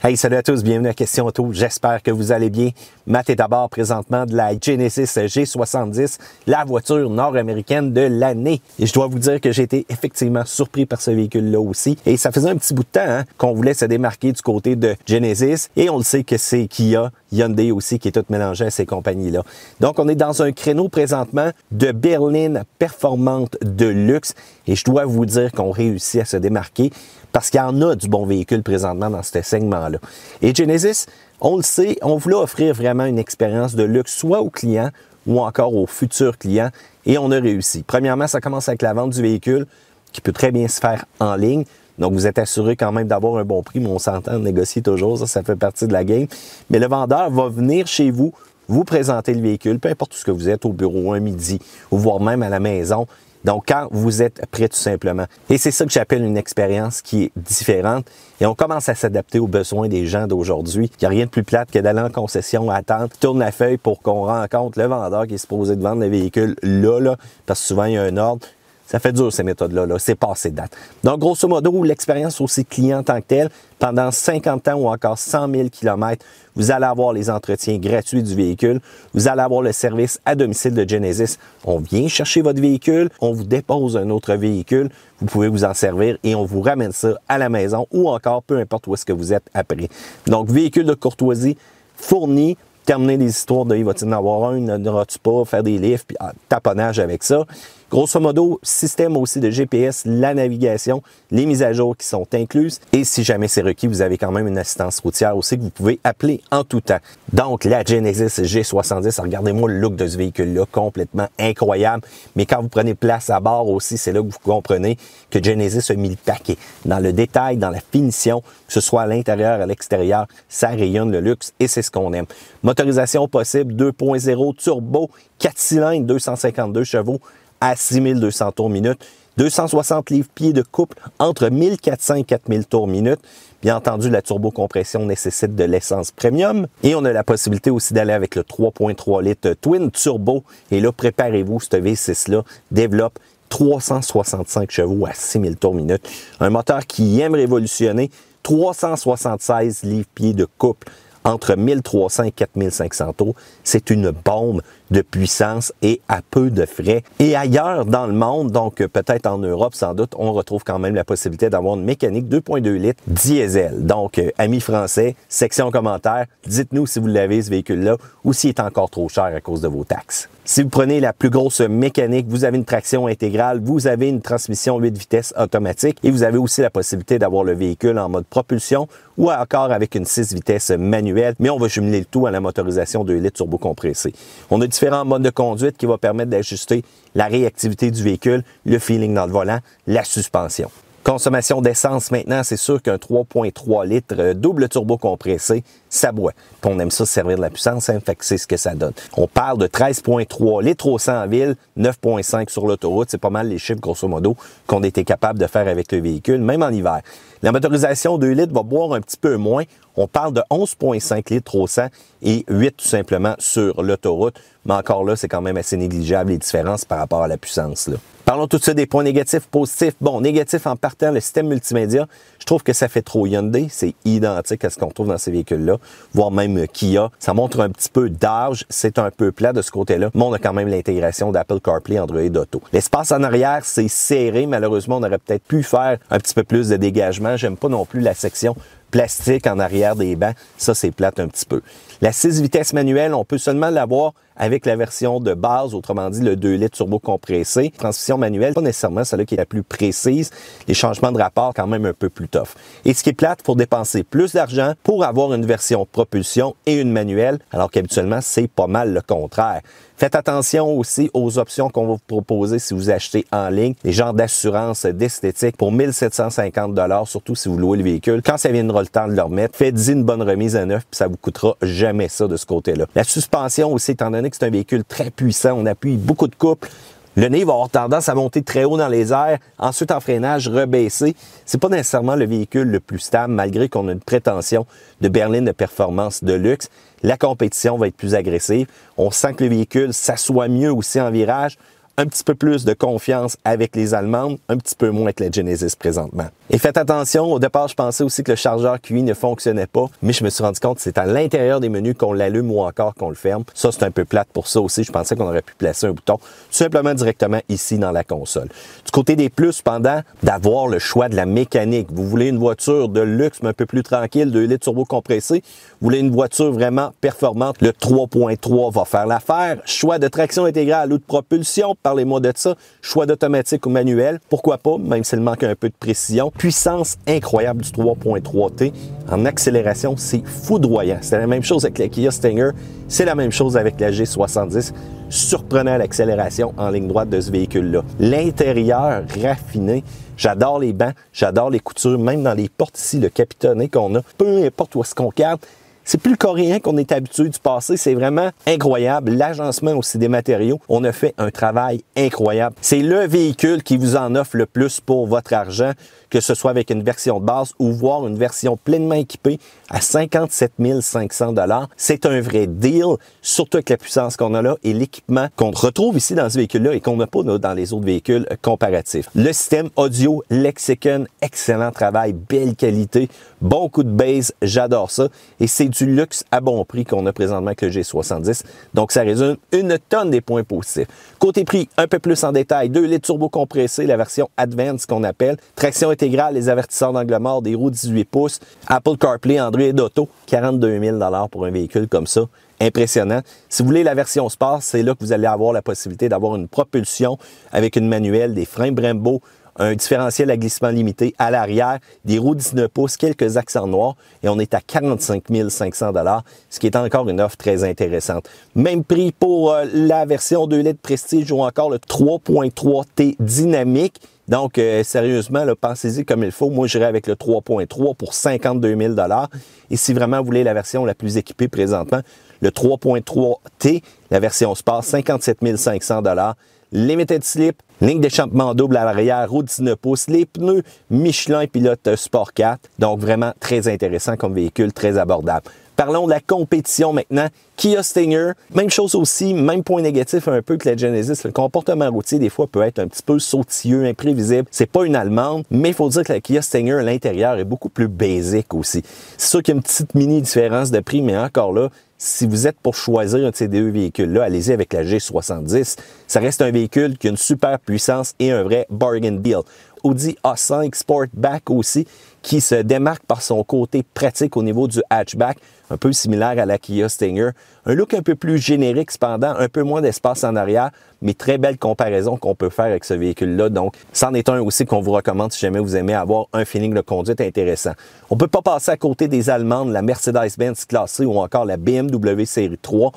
Hey, salut à tous, bienvenue à Question Auto. J'espère que vous allez bien. Matt est à bord présentement de la Genesis G70, la voiture nord-américaine de l'année. Et je dois vous dire que j'ai été effectivement surpris par ce véhicule-là aussi. Et ça faisait un petit bout de temps qu'on voulait se démarquer du côté de Genesis. Et on le sait que c'est Kia, Hyundai aussi qui est tout mélangé à ces compagnies-là. Donc, on est dans un créneau présentement de berline performante de luxe. Et je dois vous dire qu'on réussit à se démarquer parce qu'il y en a du bon véhicule présentement dans ce segment-là. Et Genesis, on le sait, on voulait offrir vraiment une expérience de luxe, soit aux clients ou encore aux futurs clients, et on a réussi. Premièrement, ça commence avec la vente du véhicule, qui peut très bien se faire en ligne. Donc, vous êtes assuré quand même d'avoir un bon prix, mais on s'entend de négocier toujours, ça fait partie de la game. Mais le vendeur va venir chez vous, vous présenter le véhicule, peu importe où ce que vous êtes, au bureau, un midi, ou voire même à la maison. Donc, quand vous êtes prêt tout simplement. Et c'est ça que j'appelle une expérience qui est différente. Et on commence à s'adapter aux besoins des gens d'aujourd'hui. Il n'y a rien de plus plate que d'aller en concession, attendre, tourne la feuille pour qu'on rencontre le vendeur qui est supposé de vendre le véhicule là, parce que souvent il y a un ordre. Ça fait dur ces méthodes-là, c'est passé de date. Donc, grosso modo, l'expérience aussi client en tant que telle, pendant 50 ans ou encore 100 000 km, vous allez avoir les entretiens gratuits du véhicule, vous allez avoir le service à domicile de Genesis. On vient chercher votre véhicule, on vous dépose un autre véhicule, vous pouvez vous en servir et on vous ramène ça à la maison ou encore peu importe où est-ce que vous êtes après. Donc, véhicule de courtoisie fourni. Terminer des histoires de « il va-t-il en avoir un, n'auras-tu pas », faire des livres, puis taponnage avec ça. Grosso modo, système aussi de GPS, la navigation, les mises à jour qui sont incluses. Et si jamais c'est requis, vous avez quand même une assistance routière aussi que vous pouvez appeler en tout temps. Donc, la Genesis G70, regardez-moi le look de ce véhicule-là, complètement incroyable. Mais quand vous prenez place à bord aussi, c'est là que vous comprenez que Genesis a mis le paquet. Dans le détail, dans la finition, que ce soit à l'intérieur, à l'extérieur, ça rayonne le luxe et c'est ce qu'on aime. Motorisation possible, 2.0 turbo, 4 cylindres, 252 chevaux à 6200 tours minute, 260 livres-pieds de couple entre 1400 et 4000 tours minute. Bien entendu, la turbocompression nécessite de l'essence premium et on a la possibilité aussi d'aller avec le 3.3 litres Twin Turbo. Et là, préparez-vous, ce V6-là développe 365 chevaux à 6000 tours minute. Un moteur qui aime révolutionner, 376 livres-pieds de couple entre 1300 et 4500 tours. C'est une bombe de puissance et à peu de frais. Et ailleurs dans le monde, donc peut-être en Europe sans doute, on retrouve quand même la possibilité d'avoir une mécanique 2.2 litres diesel. Donc, amis français, section commentaires, dites-nous si vous l'avez ce véhicule-là ou s'il est encore trop cher à cause de vos taxes. Si vous prenez la plus grosse mécanique, vous avez une traction intégrale, vous avez une transmission 8 vitesses automatique et vous avez aussi la possibilité d'avoir le véhicule en mode propulsion ou encore avec une 6 vitesses manuelle, mais on va jumeler le tout à la motorisation 2 litres turbo-compressée. On a différents modes de conduite qui vont permettre d'ajuster la réactivité du véhicule, le feeling dans le volant, la suspension. Consommation d'essence maintenant, c'est sûr qu'un 3.3 litres double turbo compressé, ça boit. Puis on aime ça se servir de la puissance, fait que c'est ce que ça donne. On parle de 13.3 litres au 100 en ville, 9.5 sur l'autoroute. C'est pas mal les chiffres, grosso modo, qu'on était capable de faire avec le véhicule, même en hiver. La motorisation 2 litres va boire un petit peu moins. On parle de 11.5 litres au 100 et 8 tout simplement sur l'autoroute. Mais encore là, c'est quand même assez négligeable les différences par rapport à la puissance, là. Parlons tout de suite des points négatifs, positifs. Bon, négatif en partant, le système multimédia, je trouve que ça fait trop Hyundai. C'est identique à ce qu'on trouve dans ces véhicules-là, voire même Kia. Ça montre un petit peu d'âge, c'est un peu plat de ce côté-là, mais on a quand même l'intégration d'Apple CarPlay, Android Auto. L'espace en arrière, c'est serré. Malheureusement, on aurait peut-être pu faire un petit peu plus de dégagement. J'aime pas non plus la section plastique en arrière des bancs. Ça, c'est plate un petit peu. La 6 vitesses manuelle, on peut seulement l'avoir avec la version de base, autrement dit le 2 litres turbo compressé. Transmission manuelle, pas nécessairement celle-là qui est la plus précise. Les changements de rapport quand même un peu plus tough. Et ce qui est plate, pour dépenser plus d'argent pour avoir une version propulsion et une manuelle, alors qu'habituellement, c'est pas mal le contraire. Faites attention aussi aux options qu'on va vous proposer si vous achetez en ligne. Les genres d'assurance d'esthétique pour 1750 $, surtout si vous louez le véhicule. Quand ça viendra le temps de le remettre, faites-y une bonne remise à neuf, puis ça vous coûtera jamais ça de ce côté-là. La suspension aussi, étant donné que c'est un véhicule très puissant, on appuie beaucoup de couple. Le nez va avoir tendance à monter très haut dans les airs, ensuite en freinage, rebaisser. C'est pas nécessairement le véhicule le plus stable, malgré qu'on a une prétention de berline de performance de luxe. La compétition va être plus agressive. On sent que le véhicule s'assoit mieux aussi en virage, un petit peu plus de confiance avec les Allemandes, un petit peu moins avec la Genesis présentement. Et faites attention, au départ, je pensais aussi que le chargeur QI ne fonctionnait pas, mais je me suis rendu compte que c'est à l'intérieur des menus qu'on l'allume ou encore qu'on le ferme. Ça, c'est un peu plate pour ça aussi. Je pensais qu'on aurait pu placer un bouton tout simplement directement ici dans la console. Du côté des plus, cependant, d'avoir le choix de la mécanique. Vous voulez une voiture de luxe, mais un peu plus tranquille, 2 litres turbo compressé. Vous voulez une voiture vraiment performante. Le 3.3 va faire l'affaire. Choix de traction intégrale ou de propulsion, parlez-moi de ça. Choix d'automatique ou manuel, pourquoi pas, même s'il manque un peu de précision. Puissance incroyable du 3.3T. En accélération, c'est foudroyant. C'est la même chose avec la Kia Stinger. C'est la même chose avec la G70. Surprenant l'accélération en ligne droite de ce véhicule-là. L'intérieur raffiné. J'adore les bancs, j'adore les coutures, même dans les portes ici, le capitonné qu'on a. Peu importe où est-ce qu'on regarde, c'est plus le coréen qu'on est habitué du passé. C'est vraiment incroyable. L'agencement aussi des matériaux, on a fait un travail incroyable. C'est le véhicule qui vous en offre le plus pour votre argent, que ce soit avec une version de base ou voire une version pleinement équipée à 57 500 $. C'est un vrai deal, surtout avec la puissance qu'on a là et l'équipement qu'on retrouve ici dans ce véhicule-là et qu'on n'a pas dans les autres véhicules comparatifs. Le système audio Lexicon, excellent travail, belle qualité, bon coup de base, j'adore ça. Et c'est du luxe à bon prix qu'on a présentement avec le G70. Donc, ça résume une tonne des points positifs. Côté prix, un peu plus en détail, 2 litres turbo compressé, la version Advance qu'on appelle, traction intégrale, les avertisseurs d'angle mort, des roues 18 pouces, Apple CarPlay, Android Auto, 42 000 $ pour un véhicule comme ça. Impressionnant. Si vous voulez la version Sport, c'est là que vous allez avoir la possibilité d'avoir une propulsion avec une manuelle, des freins Brembo, un différentiel à glissement limité à l'arrière, des roues 19 pouces, quelques accents noirs et on est à 45 500 $, ce qui est encore une offre très intéressante. Même prix pour la version 2 litres Prestige ou encore le 3.3T dynamique. Donc, sérieusement, pensez-y comme il faut. Moi, j'irai avec le 3.3 pour 52 000 $. Et si vraiment vous voulez la version la plus équipée présentement, le 3.3T, la version Sport, 57 500 $. Limited slip, ligne d'échappement double à l'arrière, roue 19 pouces, les pneus Michelin Pilote Sport 4. Donc, vraiment très intéressant comme véhicule, très abordable. Parlons de la compétition maintenant. Kia Stinger, même chose aussi, même point négatif un peu que la Genesis. Le comportement routier, des fois, peut être un petit peu sautilleux, imprévisible. C'est pas une Allemande, mais il faut dire que la Kia Stinger, à l'intérieur, est beaucoup plus basique aussi. C'est sûr qu'il y a une petite mini différence de prix, mais encore là, si vous êtes pour choisir un de ces deux véhicules-là, allez-y avec la G70. Ça reste un véhicule qui a une super puissance et un vrai bargain deal. Audi A5 Sportback aussi, qui se démarque par son côté pratique au niveau du hatchback, un peu similaire à la Kia Stinger. Un look un peu plus générique cependant, un peu moins d'espace en arrière, mais très belle comparaison qu'on peut faire avec ce véhicule-là. Donc, c'en est un aussi qu'on vous recommande si jamais vous aimez avoir un feeling de conduite intéressant. On ne peut pas passer à côté des Allemandes, la Mercedes-Benz classée ou encore la BMW Série 3.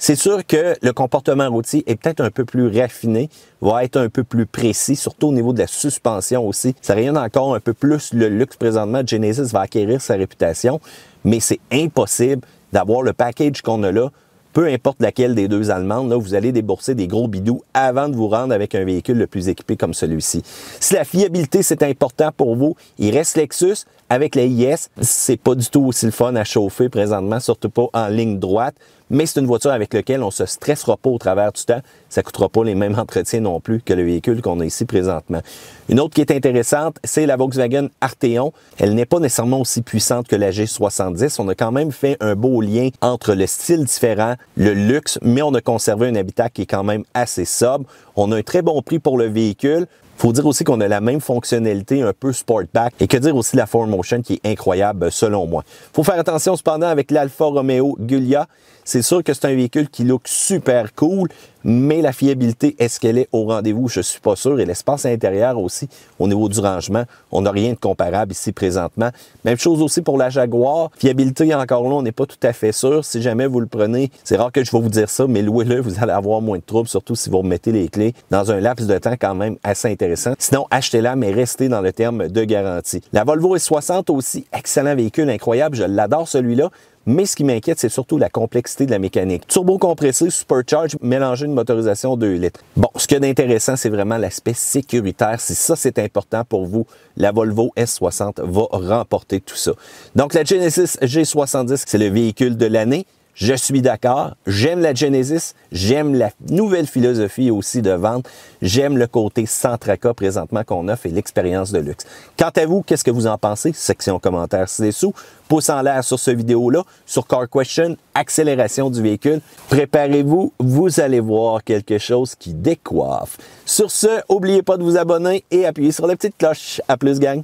C'est sûr que le comportement routier est peut-être un peu plus raffiné, va être un peu plus précis, surtout au niveau de la suspension aussi. Ça rayonne encore un peu plus le luxe présentement. Genesis va acquérir sa réputation, mais c'est impossible d'avoir le package qu'on a là. Peu importe laquelle des deux Allemandes, là, vous allez débourser des gros bidous avant de vous rendre avec un véhicule le plus équipé comme celui-ci. Si la fiabilité, c'est important pour vous, il reste Lexus avec la IS. C'est pas du tout aussi le fun à chauffer présentement, surtout pas en ligne droite. Mais c'est une voiture avec laquelle on ne se stressera pas au travers du temps. Ça ne coûtera pas les mêmes entretiens non plus que le véhicule qu'on a ici présentement. Une autre qui est intéressante, c'est la Volkswagen Arteon. Elle n'est pas nécessairement aussi puissante que la G70. On a quand même fait un beau lien entre le style différent, le luxe, mais on a conservé un habitat qui est quand même assez sobre. On a un très bon prix pour le véhicule. Il faut dire aussi qu'on a la même fonctionnalité un peu Sportback et que dire aussi la 4Motion qui est incroyable selon moi. Il faut faire attention cependant avec l'Alfa Romeo Giulia. C'est sûr que c'est un véhicule qui look super cool, mais la fiabilité, est-ce qu'elle est au rendez-vous? Je ne suis pas sûr. Et l'espace intérieur aussi, au niveau du rangement, on n'a rien de comparable ici présentement. Même chose aussi pour la Jaguar. Fiabilité, encore là, on n'est pas tout à fait sûr. Si jamais vous le prenez, c'est rare que je vais vous dire ça, mais louez-le, vous allez avoir moins de troubles, surtout si vous remettez les clés dans un laps de temps quand même assez intéressant. Sinon, achetez-la, mais restez dans le terme de garantie. La Volvo S60 aussi, excellent véhicule, incroyable. Je l'adore celui-là. Mais ce qui m'inquiète, c'est surtout la complexité de la mécanique. Turbo compressé, supercharge, mélangé une motorisation 2 litres. Bon, ce qu'il y a d'intéressant, c'est vraiment l'aspect sécuritaire. Si ça, c'est important pour vous, la Volvo S60 va remporter tout ça. Donc, la Genesis G70, c'est le véhicule de l'année. Je suis d'accord. J'aime la Genesis. J'aime la nouvelle philosophie aussi de vente. J'aime le côté sans tracas présentement qu'on offre et l'expérience de luxe. Quant à vous, qu'est-ce que vous en pensez? Section commentaires ci-dessous. Pouce en l'air sur cette vidéo-là, sur Car Question, accélération du véhicule. Préparez-vous, vous allez voir quelque chose qui décoiffe. Sur ce, n'oubliez pas de vous abonner et appuyer sur la petite cloche. À plus, gang!